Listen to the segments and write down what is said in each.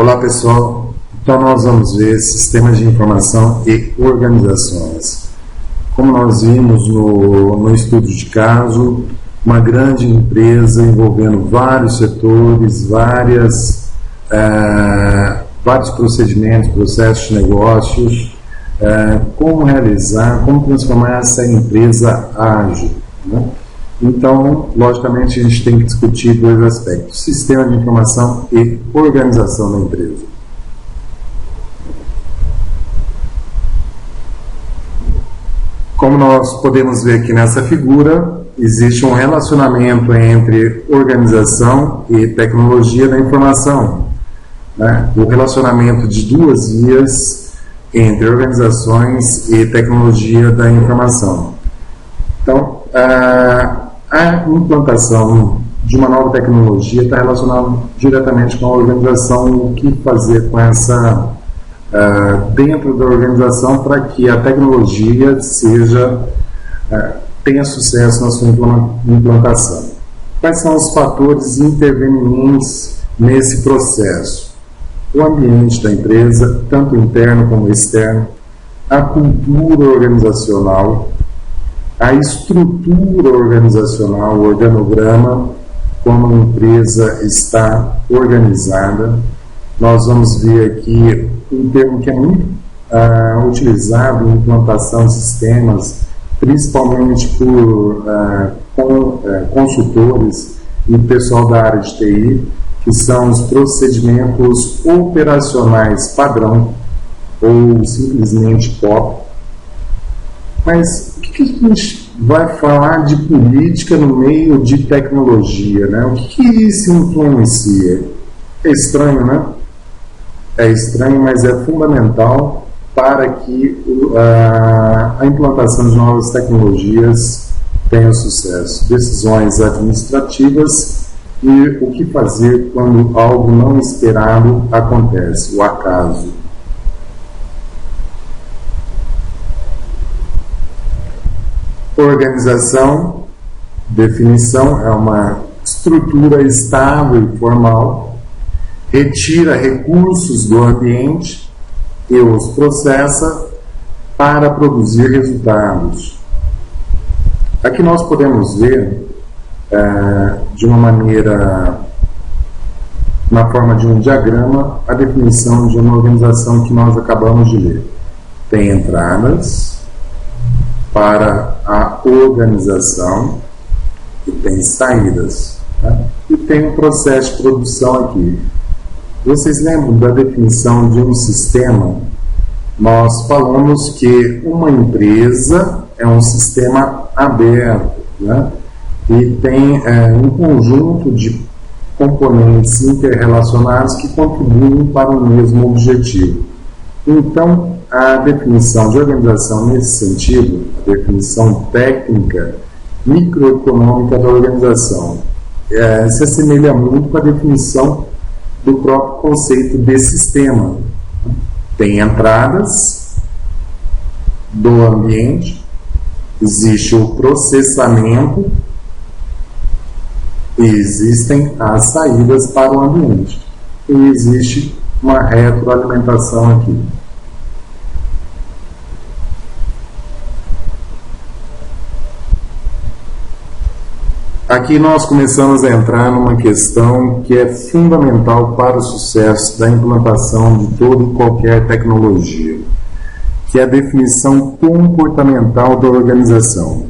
Olá pessoal, então nós vamos ver sistemas de informação e organizações. Como nós vimos no estudo de caso, uma grande empresa envolvendo vários setores, vários procedimentos, processos de negócios, como realizar, como transformar essa empresa ágil, né? Então, logicamente, a gente tem que discutir dois aspectos: sistema de informação e organização da empresa. Como nós podemos ver aqui nessa figura, existe um relacionamento entre organização e tecnologia da informação, né? O relacionamento de duas vias entre organizações e tecnologia da informação. Então, a implantação de uma nova tecnologia está relacionada diretamente com a organização, o que fazer com essa dentro da organização para que a tecnologia tenha sucesso na sua implantação. Quais são os fatores intervenientes nesse processo? O ambiente da empresa, tanto interno como externo, a cultura organizacional, a estrutura organizacional, o organograma, como a empresa está organizada. Nós vamos ver aqui um termo que é muito utilizado em implantação de sistemas, principalmente por consultores e pessoal da área de TI, que são os procedimentos operacionais padrão, ou simplesmente POP. Mas o que a gente vai falar de política no meio de tecnologia, né? O que isso influencia? É estranho, né? É estranho, mas é fundamental para que a implantação de novas tecnologias tenha sucesso. Decisões administrativas e o que fazer quando algo não esperado acontece, o acaso. Organização, definição, é uma estrutura estável e formal, retira recursos do ambiente e os processa para produzir resultados. Aqui nós podemos ver de uma maneira, na forma de um diagrama, a definição de uma organização que nós acabamos de ler. Tem entradas para a organização e tem saídas, tá? E tem um processo de produção aqui. Vocês lembram da definição de um sistema? Nós falamos que uma empresa é um sistema aberto, né? E tem um conjunto de componentes interrelacionados que contribuem para o mesmo objetivo. Então, a definição de organização nesse sentido, a definição técnica microeconômica da organização, se assemelha muito com a definição do próprio conceito de sistema. Tem entradas do ambiente, existe o processamento e existem as saídas para o ambiente. E existe uma retroalimentação aqui. Aqui nós começamos a entrar numa questão que é fundamental para o sucesso da implantação de toda e qualquer tecnologia, que é a definição comportamental da organização.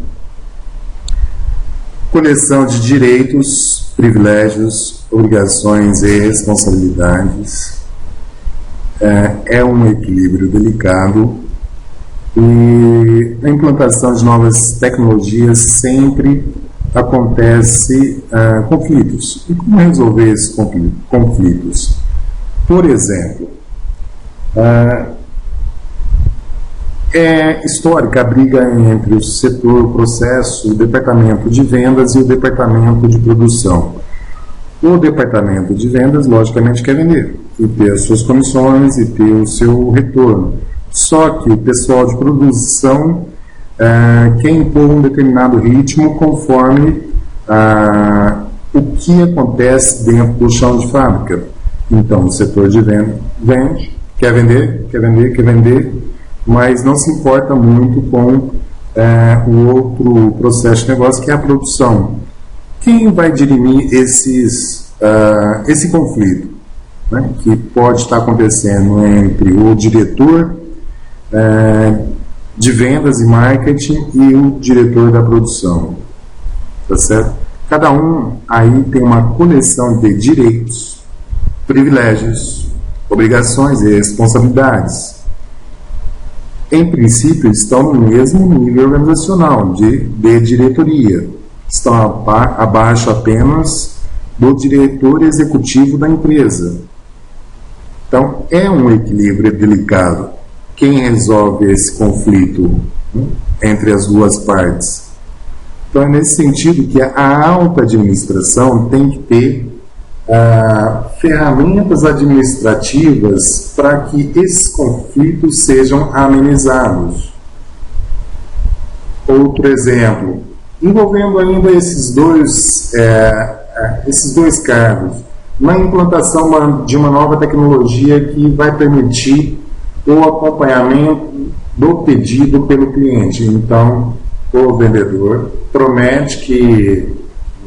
Coleção de direitos, privilégios, obrigações e responsabilidades. É um equilíbrio delicado e a implantação de novas tecnologias sempre acontece conflitos. E como resolver esses conflitos? Por exemplo, é histórica a briga entre o setor, o processo, o departamento de vendas e o departamento de produção. O departamento de vendas, logicamente, quer vender e ter as suas comissões e ter o seu retorno. Só que o pessoal de produção quer impor um determinado ritmo conforme o que acontece dentro do chão de fábrica. Então, o setor de venda vende, quer vender, mas não se importa muito com o outro processo de negócio, que é a produção. Quem vai dirimir esse conflito, né, que pode estar acontecendo entre o diretor de vendas e marketing e o diretor da produção? Tá certo? Cada um aí tem uma coleção de direitos, privilégios, obrigações e responsabilidades. Em princípio, estão no mesmo nível organizacional de diretoria. Estão abaixo apenas do diretor executivo da empresa. Então, é um equilíbrio delicado. Quem resolve esse conflito, né, entre as duas partes? Então, é nesse sentido que a alta administração tem que ter ferramentas administrativas para que esses conflitos sejam amenizados. Outro exemplo, envolvendo ainda esses dois cargos, na implantação de uma nova tecnologia que vai permitir o acompanhamento do pedido pelo cliente. Então, o vendedor promete que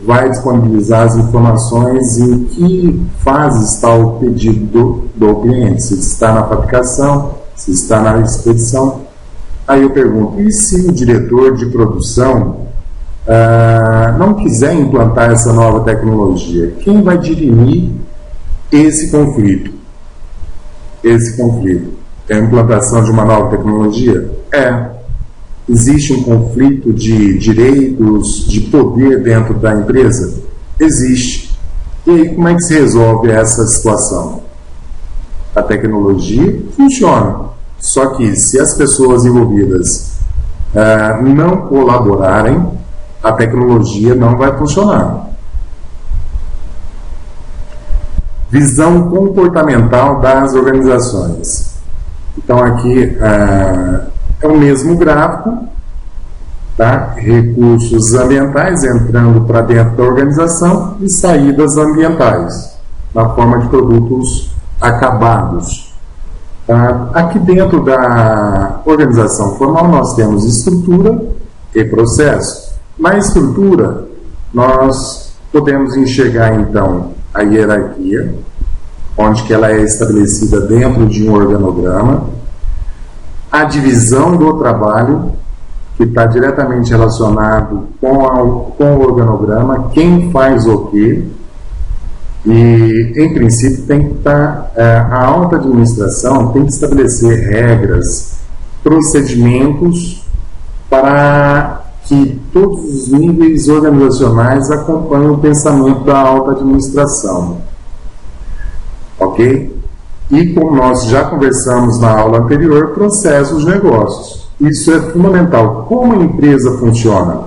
vai disponibilizar as informações em que fase está o pedido do cliente, se está na fabricação, se está na expedição. Aí eu pergunto, e se o diretor de produção não quiser implantar essa nova tecnologia? Quem vai dirimir esse conflito? É a implantação de uma nova tecnologia? Existe um conflito de direitos, de poder dentro da empresa? Existe. E aí, como é que se resolve essa situação? A tecnologia funciona. Só que se as pessoas envolvidas não colaborarem, a tecnologia não vai funcionar. Visão comportamental das organizações. Então, aqui é o mesmo gráfico, tá? Recursos ambientais entrando para dentro da organização e saídas ambientais, na forma de produtos acabados. Aqui dentro da organização formal nós temos estrutura e processo. Na estrutura, nós podemos enxergar então a hierarquia, onde que ela é estabelecida dentro de um organograma, a divisão do trabalho, que está diretamente relacionado com o organograma, quem faz o quê, e em princípio tem que estar, a alta administração tem que estabelecer regras, procedimentos para que todos os níveis organizacionais acompanhem o pensamento da alta administração. Ok? E como nós já conversamos na aula anterior, processos de negócios. Isso é fundamental. Como a empresa funciona?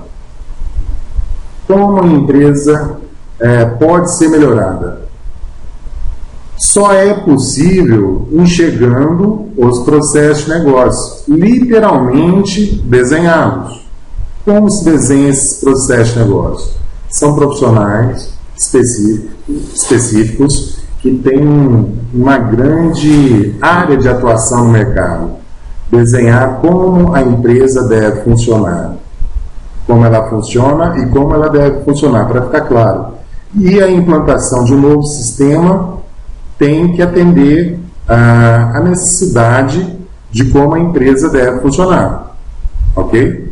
Como a empresa pode ser melhorada? Só é possível enxergando os processos de negócio, literalmente desenhados. Como se desenha esses processos de negócio? São profissionais específicos que têm uma grande área de atuação no mercado. Desenhar como a empresa deve funcionar, como ela funciona e como ela deve funcionar, para ficar claro. E a implantação de um novo sistema tem que atender a necessidade de como a empresa deve funcionar. Ok?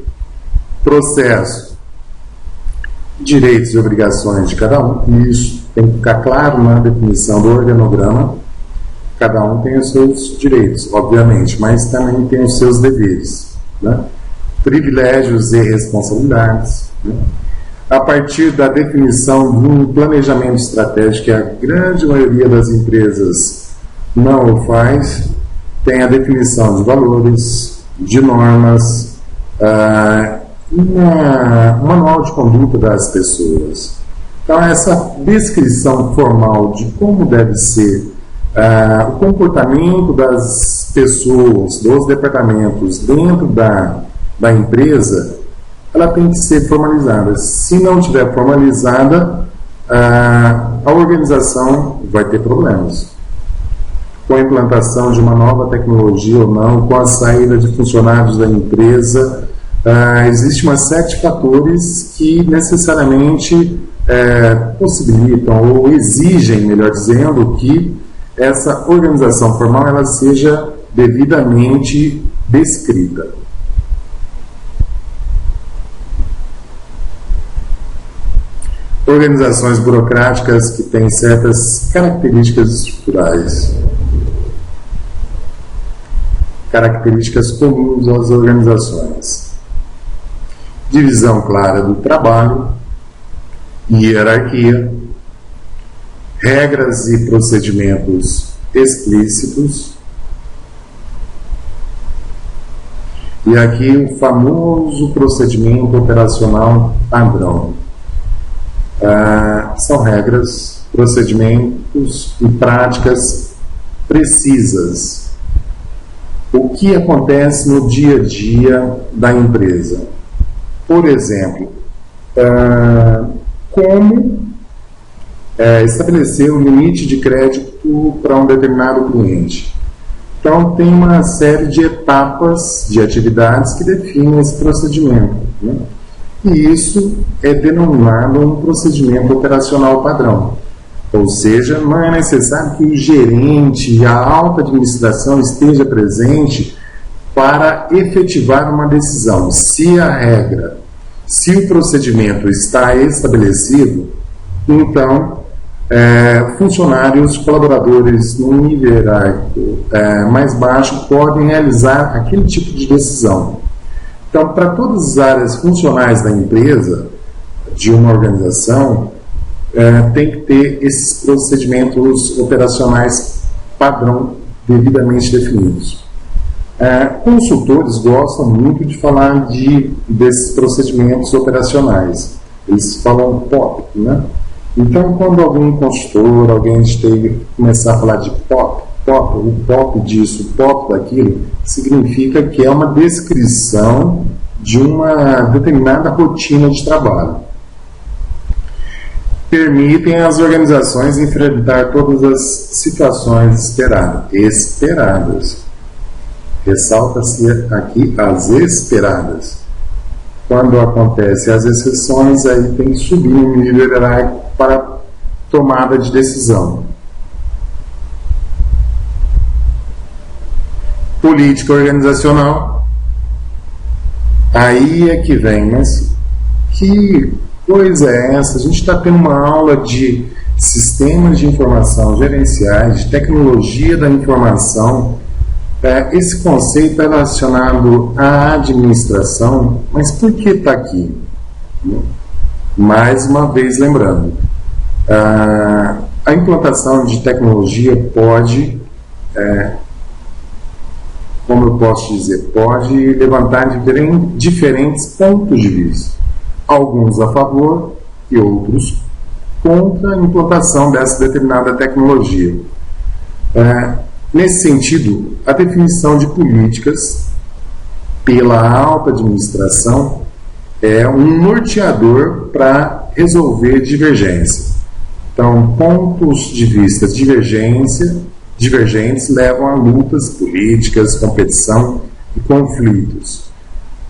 Processo. Direitos e obrigações de cada um. Isso tem que ficar claro na definição do organograma. Cada um tem os seus direitos, obviamente, mas também tem os seus deveres, né? Privilégios e responsabilidades, né? A partir da definição de um planejamento estratégico, que a grande maioria das empresas não o faz, tem a definição de valores, de normas, um manual de conduta das pessoas. Então, essa descrição formal de como deve ser o comportamento das pessoas, dos departamentos dentro da empresa, ela tem que ser formalizada. Se não tiver formalizada, a organização vai ter problemas. com a implantação de uma nova tecnologia ou não, com a saída de funcionários da empresa. Existe uma série de fatores que necessariamente possibilitam ou exigem, melhor dizendo, que essa organização formal ela seja devidamente descrita. Organizações burocráticas que têm certas características estruturais, características comuns às organizações. Divisão clara do trabalho, hierarquia, regras e procedimentos explícitos, e aqui o famoso procedimento operacional padrão. São regras, procedimentos e práticas precisas. O que acontece no dia a dia da empresa? Por exemplo, como estabelecer o limite de crédito para um determinado cliente. Então, tem uma série de etapas de atividades que definem esse procedimento, né? E isso é denominado um procedimento operacional padrão. Ou seja, não é necessário que o gerente e a alta administração esteja presente para efetivar uma decisão. Se a regra, se o procedimento está estabelecido, então funcionários, colaboradores no nível hierárquico mais baixo podem realizar aquele tipo de decisão. Então, para todas as áreas funcionais da empresa, de uma organização, tem que ter esses procedimentos operacionais padrão devidamente definidos. Consultores gostam muito de falar desses procedimentos operacionais. Eles falam POP, né? Então, quando algum consultor, alguém começar a falar de POP, o POP disso, o POP daquilo, significa que é uma descrição de uma determinada rotina de trabalho. Permitem às organizações enfrentar todas as situações esperadas. Ressalta-se aqui as esperadas. Quando acontecem as exceções, aí tem que subir no nível hierárquico para tomada de decisão. Política organizacional. Aí é que vem, mas que coisa é essa? A gente está tendo uma aula de sistemas de informação gerenciais, de tecnologia da informação. Esse conceito é relacionado à administração, mas por que está aqui? Mais uma vez lembrando, a implantação de tecnologia pode, como eu posso dizer, pode levantar diferentes pontos de vista, alguns a favor e outros contra a implantação dessa determinada tecnologia. Nesse sentido, a definição de políticas pela alta administração é um norteador para resolver divergência. Então, pontos de vista divergentes levam a lutas políticas, competição e conflitos.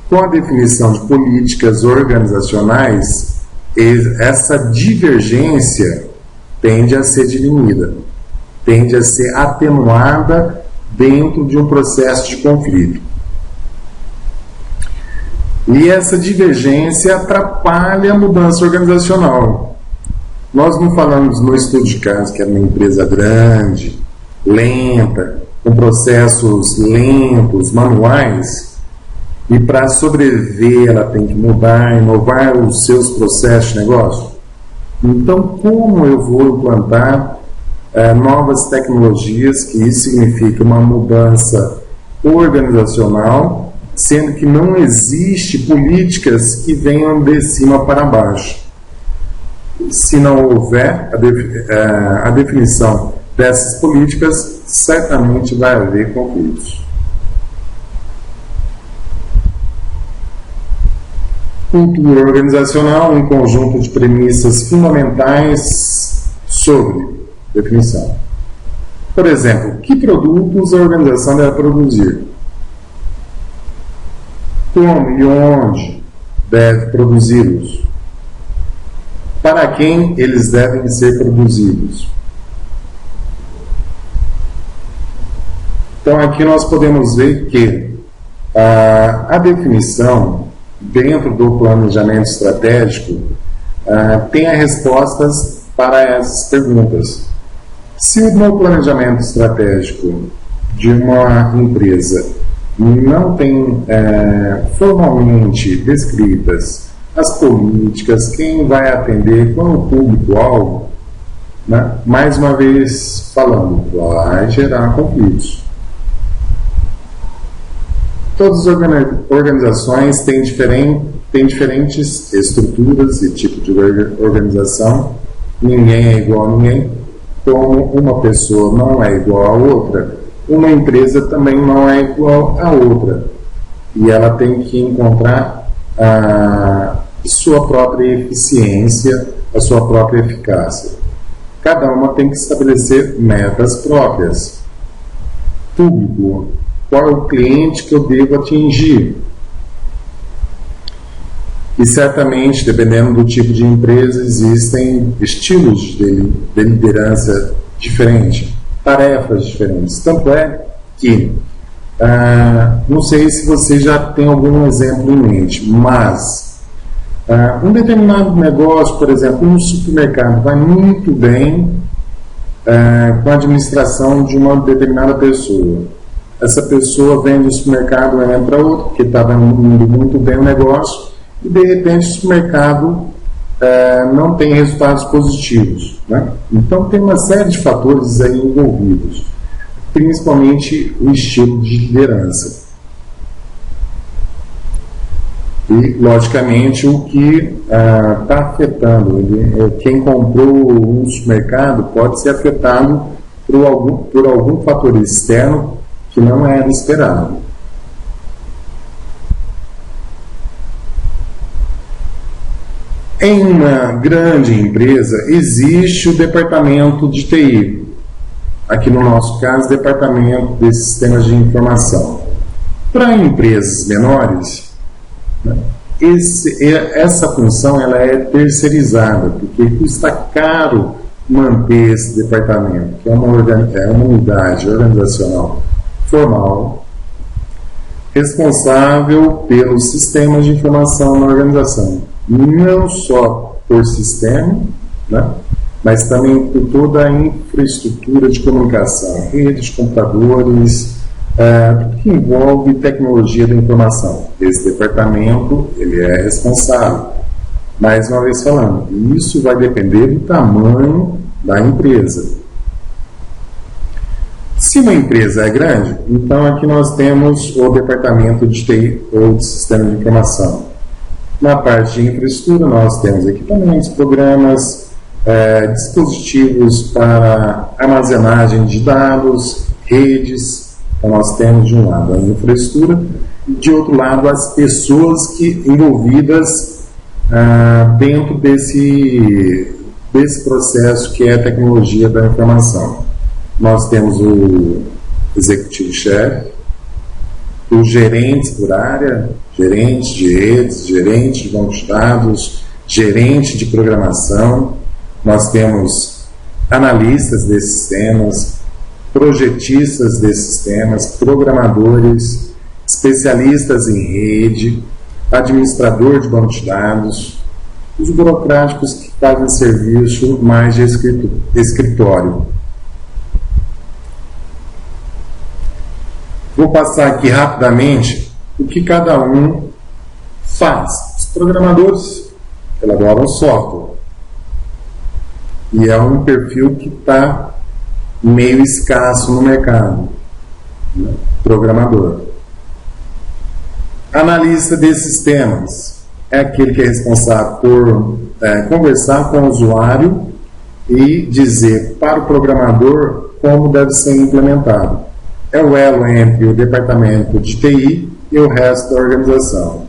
Com a definição de políticas organizacionais, essa divergência tende a ser dirimida, tende a ser atenuada dentro de um processo de conflito. E essa divergência atrapalha a mudança organizacional. Nós não falamos no estudo de caso que era uma empresa grande, lenta, com processos lentos, manuais, e para sobreviver ela tem que mudar, inovar os seus processos de negócio. Então, como eu vou implantar novas tecnologias, que isso significa uma mudança organizacional, sendo que não existe políticas que venham de cima para baixo. Se não houver a definição dessas políticas, certamente vai haver conflitos. Cultura organizacional, um conjunto de premissas fundamentais sobre definição. Por exemplo, que produtos a organização deve produzir? Como e onde deve produzi-los? Para quem eles devem ser produzidos? Então, aqui nós podemos ver que a definição dentro do planejamento estratégico tem as respostas para essas perguntas. Se no planejamento estratégico de uma empresa não tem formalmente descritas as políticas, quem vai atender, qual é o público-alvo, né? Mais uma vez falando, vai gerar conflitos. Todas as organizações têm diferentes estruturas e tipo de organização. Ninguém é igual a ninguém. Como uma pessoa não é igual a outra, uma empresa também não é igual a outra. E ela tem que encontrar a sua própria eficiência, a sua própria eficácia. Cada uma tem que estabelecer metas próprias. Público. Qual é o cliente que eu devo atingir? E certamente, dependendo do tipo de empresa, existem estilos de liderança diferentes, tarefas diferentes. Tanto é que, não sei se você já tem algum exemplo em mente, mas um determinado negócio, por exemplo, um supermercado, vai muito bem com a administração de uma determinada pessoa. Essa pessoa vem do supermercado, entra outro, porque estava indo muito bem o negócio, e de repente o supermercado não tem resultados positivos, né? Então tem uma série de fatores aí envolvidos, principalmente o estilo de liderança. E, logicamente, o que está afetando, quem comprou um supermercado pode ser afetado por algum fator externo que não era esperado. Em uma grande empresa existe o departamento de TI, aqui no nosso caso, departamento de sistemas de informação. Para empresas menores, né, essa função ela é terceirizada, porque custa caro manter esse departamento, que é uma unidade organizacional formal, responsável pelos sistemas de informação na organização, não só por sistema, né, mas também por toda a infraestrutura de comunicação, redes, computadores, tudo que envolve tecnologia da informação. Esse departamento ele é responsável. Mais uma vez falando, isso vai depender do tamanho da empresa. Se uma empresa é grande, então aqui nós temos o departamento de TI ou de sistema de informação. Na parte de infraestrutura, nós temos equipamentos, programas, dispositivos para armazenagem de dados, redes. Então nós temos de um lado a infraestrutura e de outro lado as pessoas envolvidas dentro desse processo que é a tecnologia da informação. Nós temos o executivo-chefe, os gerentes por área, gerente de redes, gerente de bancos de dados, gerente de programação. Nós temos analistas desses sistemas, projetistas desses sistemas, programadores, especialistas em rede, administrador de bancos de dados, os burocráticos que fazem serviço mais de escritório. Vou passar aqui rapidamente o que cada um faz. Os programadores elaboram software. E é um perfil que está meio escasso no mercado. Programador. Analista de sistemas é aquele que é responsável por conversar com o usuário e dizer para o programador como deve ser implementado. É o elo entre o departamento de TI e o resto da organização.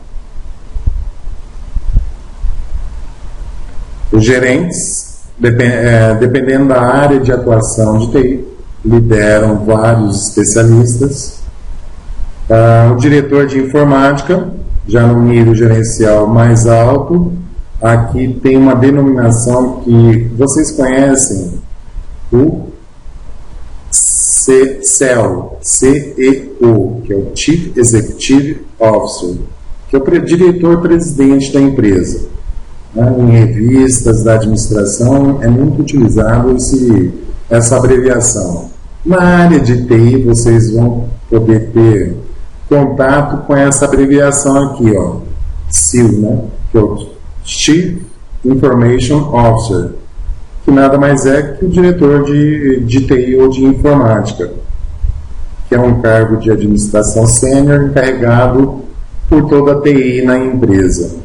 Os gerentes, dependendo da área de atuação de TI, lideram vários especialistas. O diretor de informática, já no nível gerencial mais alto, aqui tem uma denominação que vocês conhecem, o CEO, CEO, que é o Chief Executive Officer, que é o diretor-presidente da empresa. Em revistas da administração é muito utilizado essa abreviação. Na área de TI vocês vão poder ter contato com essa abreviação aqui, ó, CIO, né? Que é o Chief Information Officer, que nada mais é que o diretor de TI ou de informática, que é um cargo de administração sênior encarregado por toda a TI na empresa.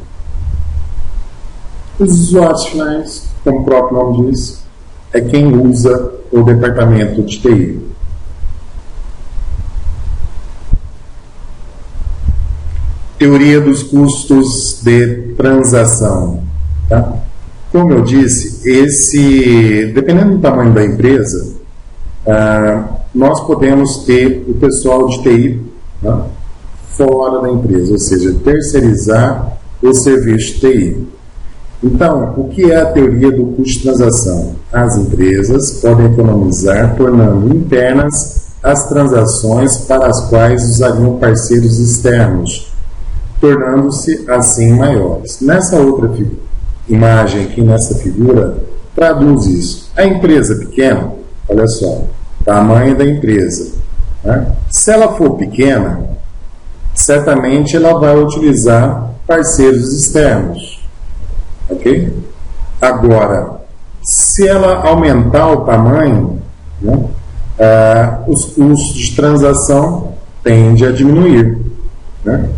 Os usuários finais, como o próprio nome diz, é quem usa o departamento de TI. Teoria dos custos de transação. Tá? Como eu disse, dependendo do tamanho da empresa, nós podemos ter o pessoal de TI, tá, fora da empresa, ou seja, terceirizar o serviço de TI. Então, o que é a teoria do custo de transação? As empresas podem economizar tornando internas as transações para as quais usariam parceiros externos, tornando-se assim maiores. Nessa outra imagem aqui, nessa figura, traduz isso. A empresa pequena, olha só, tamanho da empresa, né? Se ela for pequena, certamente ela vai utilizar parceiros externos. Ok? Agora, se ela aumentar o tamanho, né, os custos de transação tendem a diminuir, né?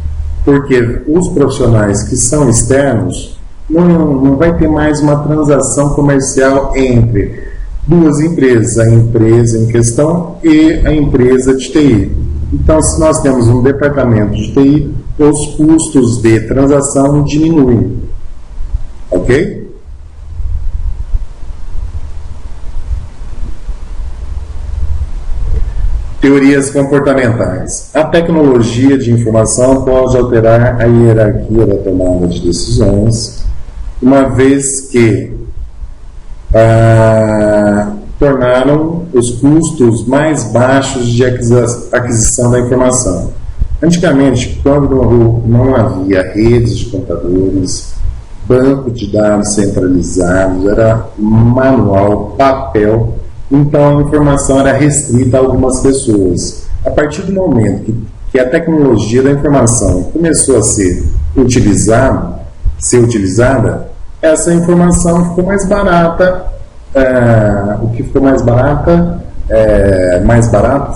Porque os profissionais que são externos não vai ter mais uma transação comercial entre duas empresas, a empresa em questão e a empresa de TI. Então, se nós temos um departamento de TI, os custos de transação diminuem. Ok? Teorias comportamentais. A tecnologia de informação pode alterar a hierarquia da tomada de decisões, uma vez que tornaram os custos mais baixos de aquisição da informação. Antigamente, quando não havia redes de computadores, banco de dados centralizados, era manual, papel, então a informação era restrita a algumas pessoas. A partir do momento que a tecnologia da informação começou a ser utilizada, essa informação ficou mais barata. O que ficou mais barato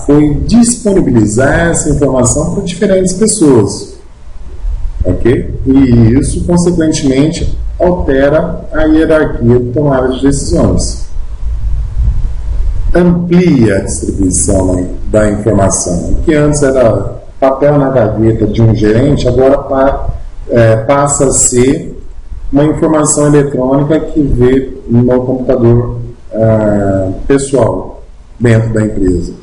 foi disponibilizar essa informação para diferentes pessoas. Ok? E isso, consequentemente, altera a hierarquia de tomada de decisões. Amplia a distribuição da informação. O que antes era papel na gaveta de um gerente, agora passa a ser uma informação eletrônica que vê no computador pessoal dentro da empresa.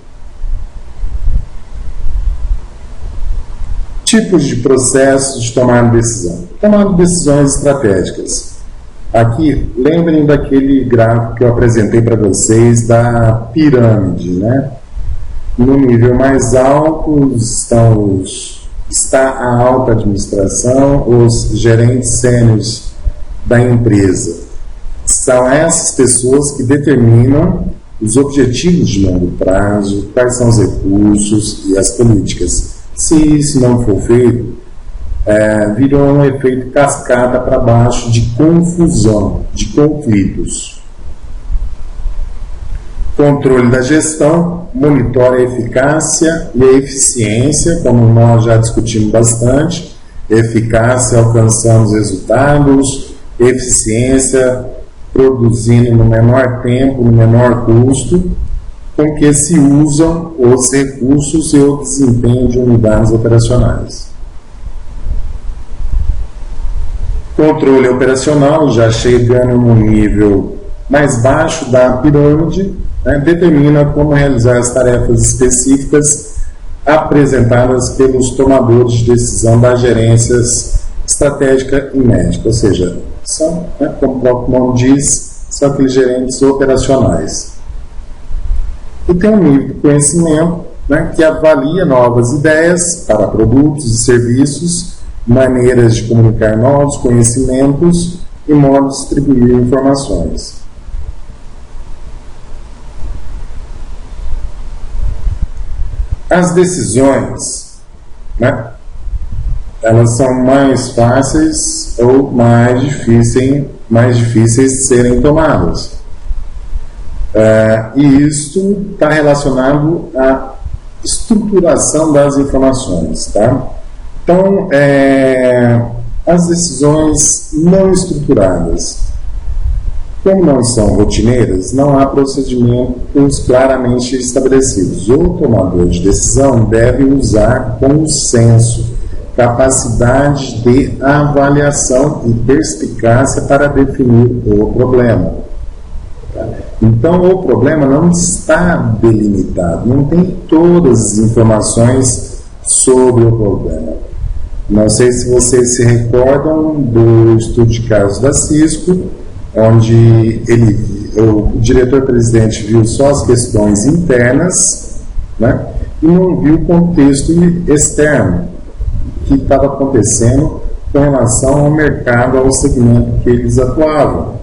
Tipos de processos de tomar decisão. Tomar decisões estratégicas. Aqui, lembrem daquele gráfico que eu apresentei para vocês da pirâmide, né? No nível mais alto está a alta administração, os gerentes sêniores da empresa. São essas pessoas que determinam os objetivos de longo prazo, quais são os recursos e as políticas. Se isso não for feito, virou um efeito cascata para baixo de confusão, de conflitos. Controle da gestão, monitora a eficácia e a eficiência, como nós já discutimos bastante. Eficácia, alcançando os resultados, eficiência, produzindo no menor tempo, no menor custo, com que se usam os recursos e o desempenho de unidades operacionais. Controle operacional, já chegando no nível mais baixo da pirâmide, né, determina como realizar as tarefas específicas apresentadas pelos tomadores de decisão das gerências estratégica e médica, ou seja, são, né, como o próprio nome diz, são aqueles gerentes operacionais. E tem um nível de conhecimento, né, que avalia novas ideias para produtos e serviços, maneiras de comunicar novos conhecimentos e modos de distribuir informações. As decisões, né, elas são mais fáceis ou mais difíceis de serem tomadas. E isto está relacionado à estruturação das informações, tá? Então, as decisões não estruturadas, como não são rotineiras, não há procedimentos claramente estabelecidos. O tomador de decisão deve usar consenso, capacidade de avaliação e perspicácia para definir o problema. Então, o problema não está delimitado, não tem todas as informações sobre o problema. Não sei se vocês se recordam do estudo de caso da Cisco, onde o diretor-presidente viu só as questões internas, né, e não viu o contexto externo que estava acontecendo com relação ao mercado, ao segmento que eles atuavam.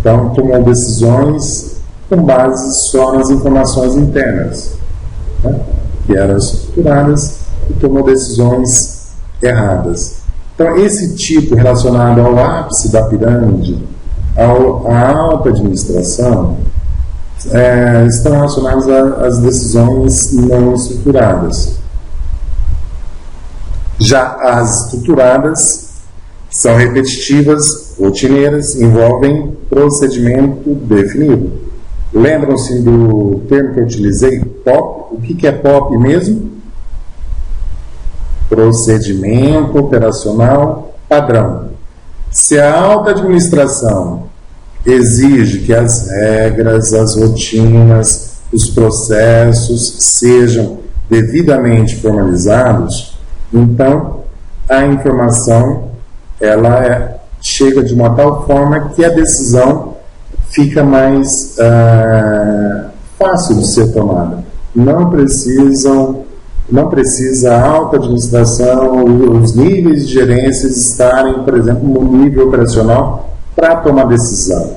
Então, tomou decisões com base só nas informações internas, né, que eram estruturadas, e tomou decisões erradas. Então, esse tipo relacionado ao ápice da pirâmide, à alta administração, estão relacionados às decisões não estruturadas. Já as estruturadas são repetitivas, rotineiras, envolvem procedimento definido. Lembram-se do termo que eu utilizei? POP. O que é POP mesmo? Procedimento operacional padrão. Se a alta administração exige que as regras, as rotinas, os processos sejam devidamente formalizados, então a informação chega de uma tal forma que a decisão fica mais fácil de ser tomada. Não precisa a alta administração, os níveis de gerência estarem, por exemplo, no nível operacional para tomar decisão.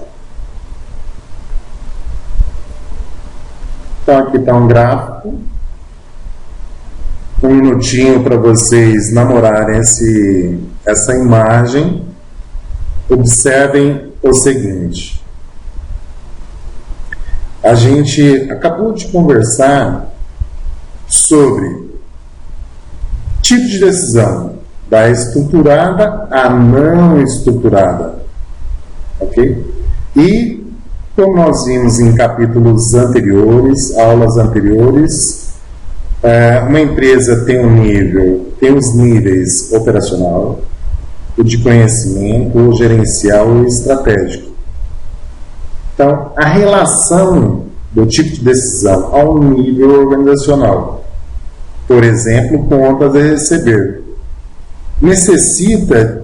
Então aqui está um gráfico, um minutinho para vocês namorarem essa imagem. Observem o seguinte: a gente acabou de conversar sobre tipo de decisão, da estruturada à não estruturada, ok? E como nós vimos em capítulos anteriores, aulas anteriores, uma empresa tem os níveis operacional, o de conhecimento, o gerencial e o estratégico. Então, a relação do tipo de decisão ao nível organizacional, por exemplo, contas a receber, necessita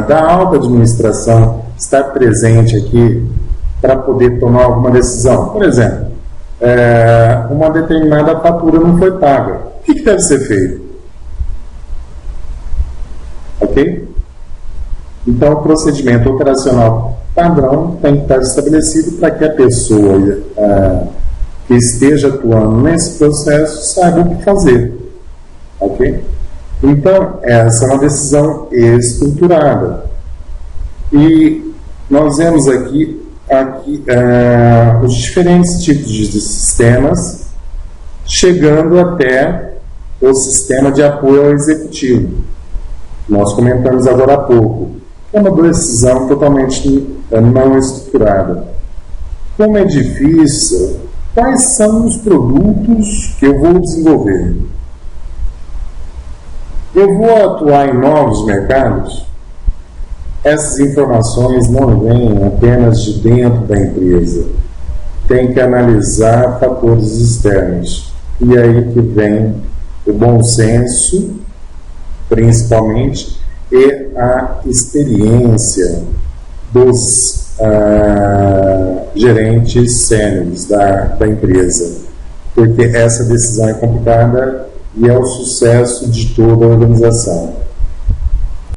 da alta administração estar presente aqui para poder tomar alguma decisão. Por exemplo, uma determinada fatura não foi paga. O que deve ser feito? Ok? Então, o procedimento operacional padrão tem que estar estabelecido para que a pessoa que esteja atuando nesse processo saiba o que fazer. Ok? Então, essa é uma decisão estruturada. E nós vemos aqui os diferentes tipos de sistemas, chegando até o sistema de apoio ao executivo. Nós comentamos agora há pouco. É uma decisão totalmente não estruturada. Como é difícil, quais são os produtos que eu vou desenvolver? Eu vou atuar em novos mercados? Essas informações não vêm apenas de dentro da empresa. tem que analisar fatores externos. E aí que vem o bom senso, principalmente, e a experiência dos gerentes sêniores da empresa, porque essa decisão é complicada e é o sucesso de toda a organização.